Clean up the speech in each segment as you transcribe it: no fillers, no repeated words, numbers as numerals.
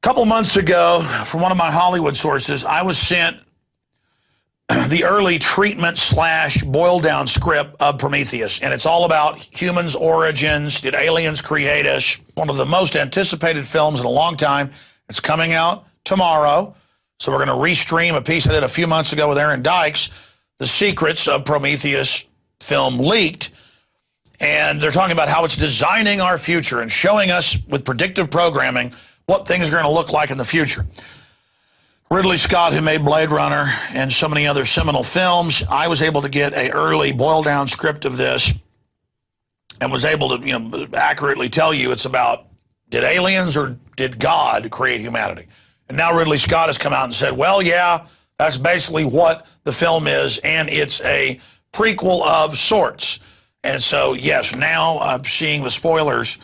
couple months ago, from one of my Hollywood sources, I was sent the early treatment / boiled down script of Prometheus. And it's all about humans' origins. Did aliens create us? One of the most anticipated films in a long time. It's coming out tomorrow. So we're going to restream a piece I did a few months ago with Aaron Dykes, The Secrets of Prometheus film leaked. And they're talking about how it's designing our future and showing us with predictive programming what things are going to look like in the future. Ridley Scott, who made Blade Runner and so many other seminal films, I was able to get an early boiled-down script of this and was able to accurately tell you it's about, did aliens or did God create humanity? And now Ridley Scott has come out and said, well, yeah, that's basically what the film is, and it's a prequel of sorts. And so, yes, now I'm seeing the spoilers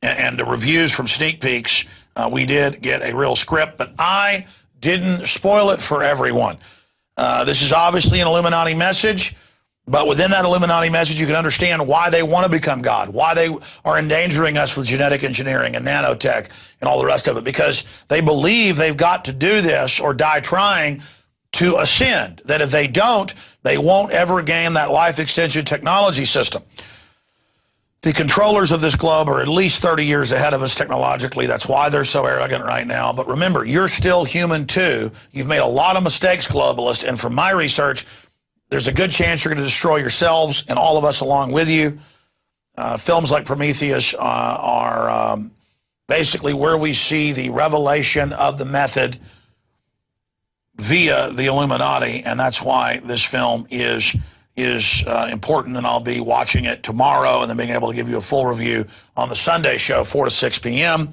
and the reviews from sneak peeks. We did get a real script, but I didn't spoil it for everyone. This is obviously an Illuminati message, but within that Illuminati message, you can understand why they want to become God, why they are endangering us with genetic engineering and nanotech and all the rest of it, because they believe they've got to do this or die trying to ascend, that if they don't, they won't ever gain that life extension technology system. The controllers of this globe are at least 30 years ahead of us technologically. That's why they're so arrogant right now. But remember, you're still human too. You've made a lot of mistakes, globalist, and from my research, there's a good chance you're going to destroy yourselves and all of us along with you. Films like Prometheus are basically where we see the revelation of the method via the Illuminati, and that's why this film is important, and I'll be watching it tomorrow and then being able to give you a full review on the Sunday show, 4 to 6 p.m.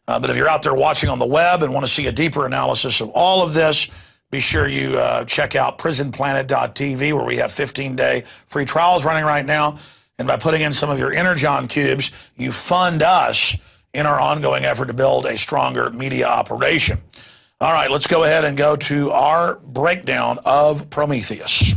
But if you're out there watching on the web and want to see a deeper analysis of all of this, be sure you check out prisonplanet.tv, where we have 15-day free trials running right now. And by putting in some of your Energon cubes, you fund us in our ongoing effort to build a stronger media operation. All right, let's go ahead and go to our breakdown of Prometheus.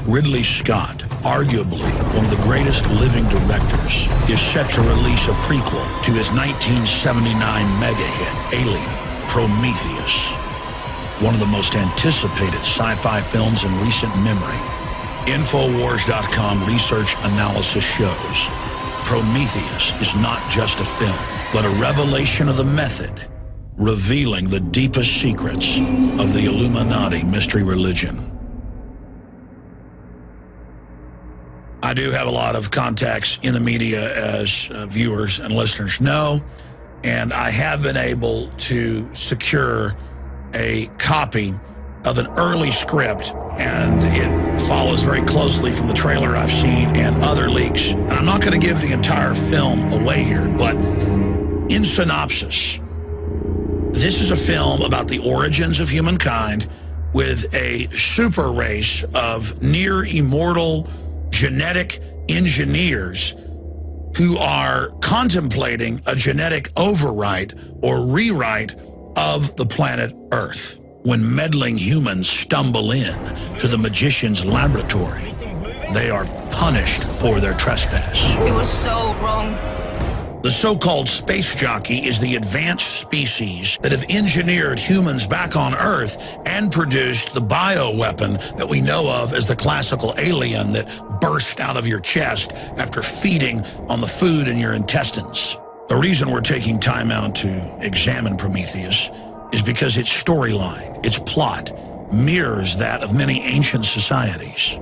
Ridley Scott, arguably one of the greatest living directors, is set to release a prequel to his 1979 mega hit, Alien, Prometheus, one of the most anticipated sci-fi films in recent memory. Infowars.com research analysis shows Prometheus is not just a film, but a revelation of the method, revealing the deepest secrets of the Illuminati mystery religion. I do have a lot of contacts in the media, as viewers and listeners know, and I have been able to secure a copy of an early script, and it follows very closely from the trailer I've seen and other leaks. And I'm not going to give the entire film away here, but in synopsis, this is a film about the origins of humankind with a super race of near immortal genetic engineers who are contemplating a genetic overwrite or rewrite of the planet Earth when meddling humans stumble in to the magician's laboratory. They are punished for their trespass. It was so wrong. The so-called space jockey is the advanced species that have engineered humans back on Earth and produced the bioweapon that we know of as the classical alien that burst out of your chest after feeding on the food in your intestines. The reason we're taking time out to examine Prometheus is because its storyline, its plot, mirrors that of many ancient societies.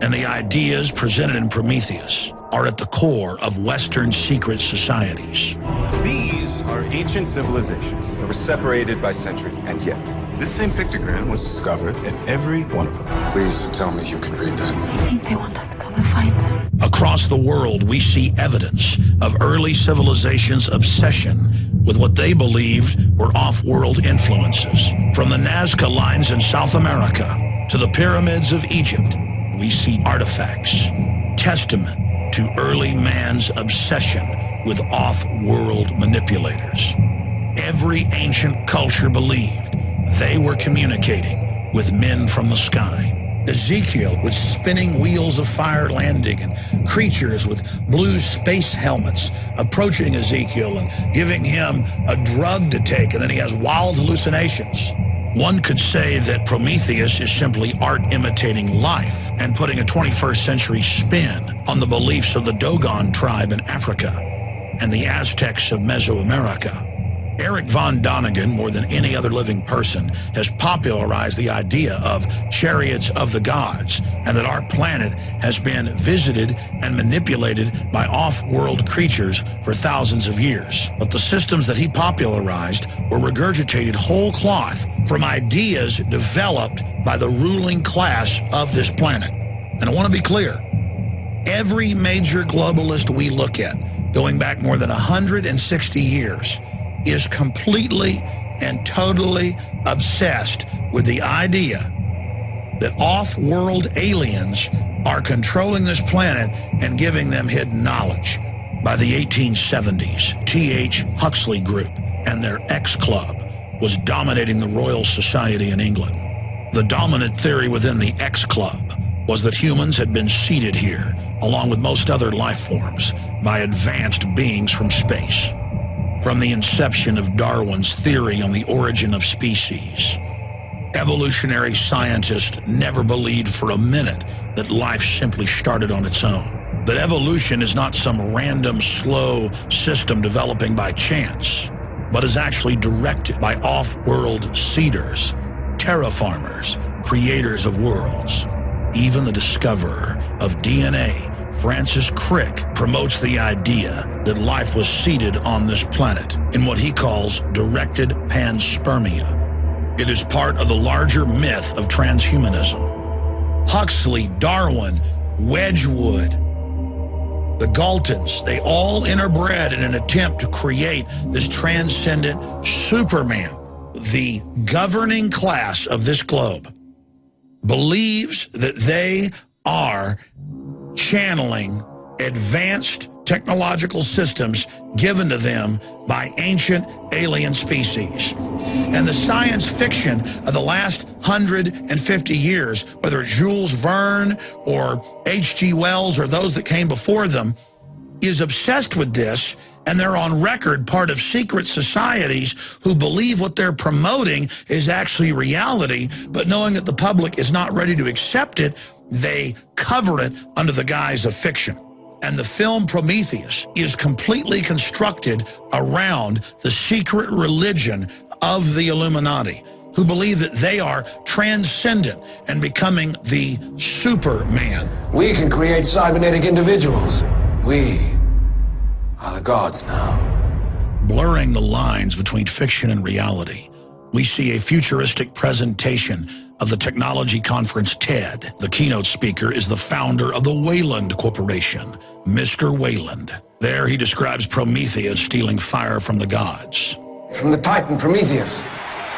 And the ideas presented in Prometheus are at the core of Western secret societies. These are ancient civilizations that were separated by centuries, and yet this same pictogram was discovered in every one of them. Please tell me you can read that. I think they want us to come and find them. Across the world, we see evidence of early civilizations' obsession with what they believed were off-world influences. From the Nazca lines in South America to the pyramids of Egypt, we see artifacts, testament to early man's obsession with off-world manipulators. Every ancient culture believed they were communicating with men from the sky. Ezekiel with spinning wheels of fire landing and creatures with blue space helmets approaching Ezekiel and giving him a drug to take, and then he has wild hallucinations. One could say that Prometheus is simply art imitating life and putting a 21st century spin on the beliefs of the Dogon tribe in Africa and the Aztecs of Mesoamerica. Eric von Däniken, more than any other living person, has popularized the idea of chariots of the gods, and that our planet has been visited and manipulated by off-world creatures for thousands of years. But the systems that he popularized were regurgitated whole cloth from ideas developed by the ruling class of this planet. And I want to be clear, every major globalist we look at, going back more than 160 years, is completely and totally obsessed with the idea that off-world aliens are controlling this planet and giving them hidden knowledge. By the 1870s, T.H. Huxley Group and their X Club was dominating the Royal Society in England. The dominant theory within the X Club was that humans had been seeded here, along with most other life forms, by advanced beings from space. From the inception of Darwin's theory on the origin of species, evolutionary scientists never believed for a minute that life simply started on its own. That evolution is not some random, slow system developing by chance, but is actually directed by off-world seeders, terraformers, creators of worlds. Even the discoverer of DNA, Francis Crick, promotes the idea that life was seeded on this planet in what he calls directed panspermia. It is part of the larger myth of transhumanism. Huxley, Darwin, Wedgwood, the Galtons, they all interbred in an attempt to create this transcendent Superman. The governing class of this globe believes that they are channeling advanced technological systems given to them by ancient alien species. And the science fiction of the last 150 years, whether it's Jules Verne or H.G. Wells or those that came before them, is obsessed with this, and they're on record part of secret societies who believe what they're promoting is actually reality, but knowing that the public is not ready to accept it, they cover it under the guise of fiction. And the film Prometheus is completely constructed around the secret religion of the Illuminati, who believe that they are transcendent and becoming the Superman. We can create cybernetic individuals. We are the gods now. Blurring the lines between fiction and reality, we see a futuristic presentation of the technology conference TED. The keynote speaker is the founder of the Wayland Corporation, Mr. Wayland. There he describes Prometheus stealing fire from the gods. From the Titan Prometheus,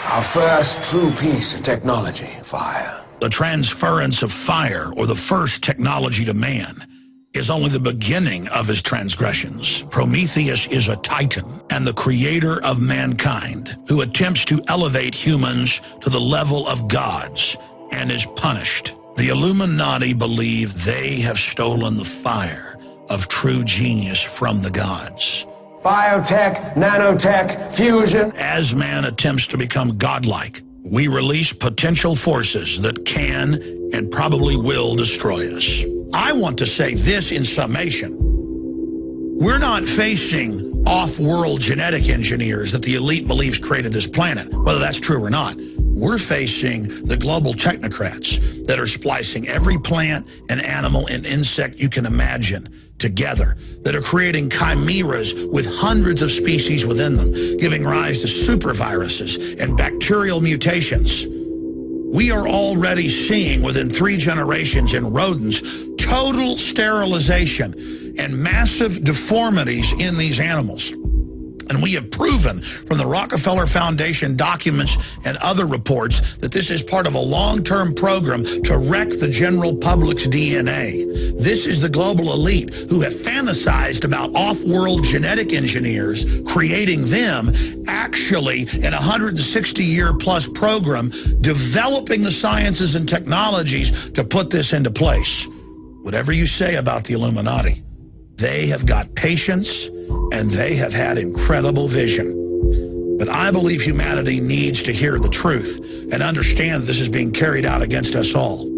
our first true piece of technology, fire. The transference of fire, or the first technology to man, is only the beginning of his transgressions. Prometheus is a titan and the creator of mankind who attempts to elevate humans to the level of gods and is punished. The Illuminati believe they have stolen the fire of true genius from the gods. Biotech, nanotech, fusion. As man attempts to become godlike, we release potential forces that can and probably will destroy us. I want to say this in summation. We're not facing off-world genetic engineers that the elite believes created this planet, whether that's true or not. We're facing the global technocrats that are splicing every plant and animal and insect you can imagine together, that are creating chimeras with hundreds of species within them, giving rise to superviruses and bacterial mutations. We are already seeing within 3 generations in rodents total sterilization and massive deformities in these animals. And we have proven from the Rockefeller Foundation documents and other reports that this is part of a long-term program to wreck the general public's DNA. This is the global elite who have fantasized about off-world genetic engineers, creating them actually in a 160-year-plus program, developing the sciences and technologies to put this into place. Whatever you say about the Illuminati, they have got patience and they have had incredible vision. But I believe humanity needs to hear the truth and understand this is being carried out against us all.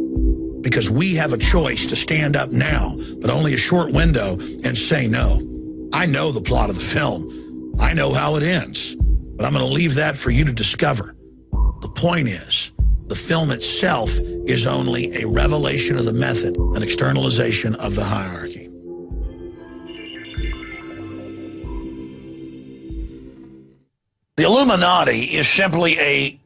Because we have a choice to stand up now, but only a short window, and say no. I know the plot of the film. I know how it ends. But I'm going to leave that for you to discover. The point is, the film itself is only a revelation of the method, an externalization of the hierarchy. The Illuminati is simply a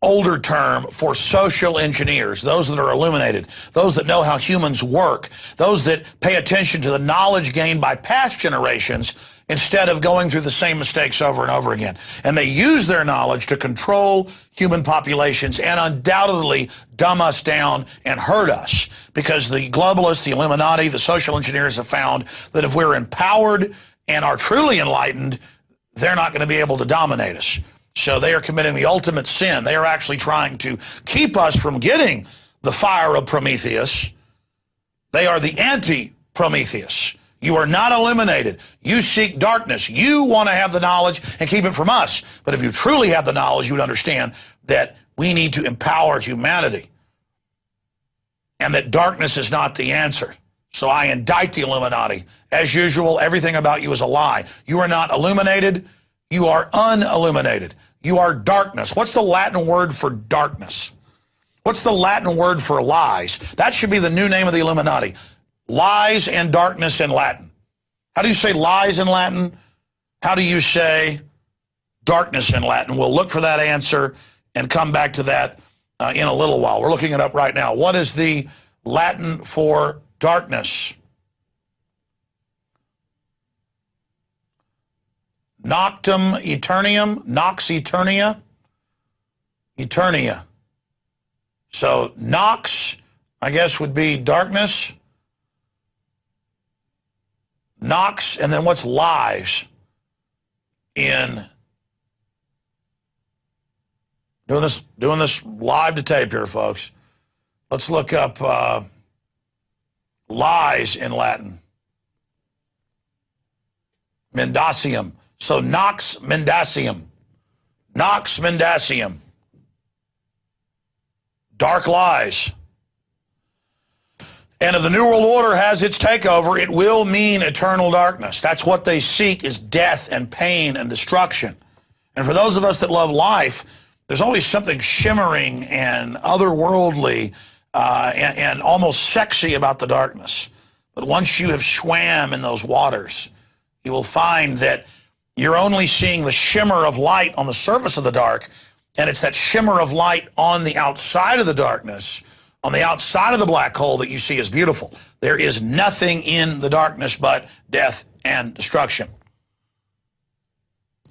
older term for social engineers, those that are illuminated, those that know how humans work, those that pay attention to the knowledge gained by past generations instead of going through the same mistakes over and over again. And they use their knowledge to control human populations and undoubtedly dumb us down and hurt us, because the globalists, the Illuminati, the social engineers have found that if we're empowered and are truly enlightened, they're not going to be able to dominate us. So they are committing the ultimate sin. They are actually trying to keep us from getting the fire of Prometheus. They are the anti-Prometheus. You are not eliminated. You seek darkness. You want to have the knowledge and keep it from us. But if you truly have the knowledge, you would understand that we need to empower humanity and that darkness is not the answer. So I indict the Illuminati. As usual, everything about you is a lie. You are not illuminated. You are unilluminated. You are darkness. What's the Latin word for darkness? What's the Latin word for lies? That should be the new name of the Illuminati. Lies and darkness in Latin. How do you say lies in Latin? How do you say darkness in Latin? We'll look for that answer and come back to that in a little while. We're looking it up right now. What is the Latin for darkness? Noctum Eternium, Nox Eternia, Eternia. So Nox, I guess, would be darkness. Nox, and then what's lies in doing this live to tape here, folks. Let's look up lies in Latin. Mendacium. So Nox Mendacium. Nox Mendacium. Dark lies. And if the New World Order has its takeover, it will mean eternal darkness. That's what they seek, is death and pain and destruction. And for those of us that love life, there's always something shimmering and otherworldly and almost sexy about the darkness. But once you have swam in those waters, you will find that you're only seeing the shimmer of light on the surface of the dark, and it's that shimmer of light on the outside of the darkness, on the outside of the black hole, that you see as beautiful. There is nothing in the darkness but death and destruction.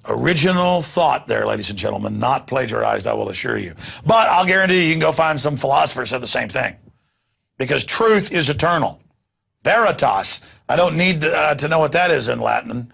Original thought there, ladies and gentlemen, not plagiarized, I will assure you. But I'll guarantee you can go find some philosophers who said the same thing. Because truth is eternal. Veritas, I don't need to know what that is in Latin.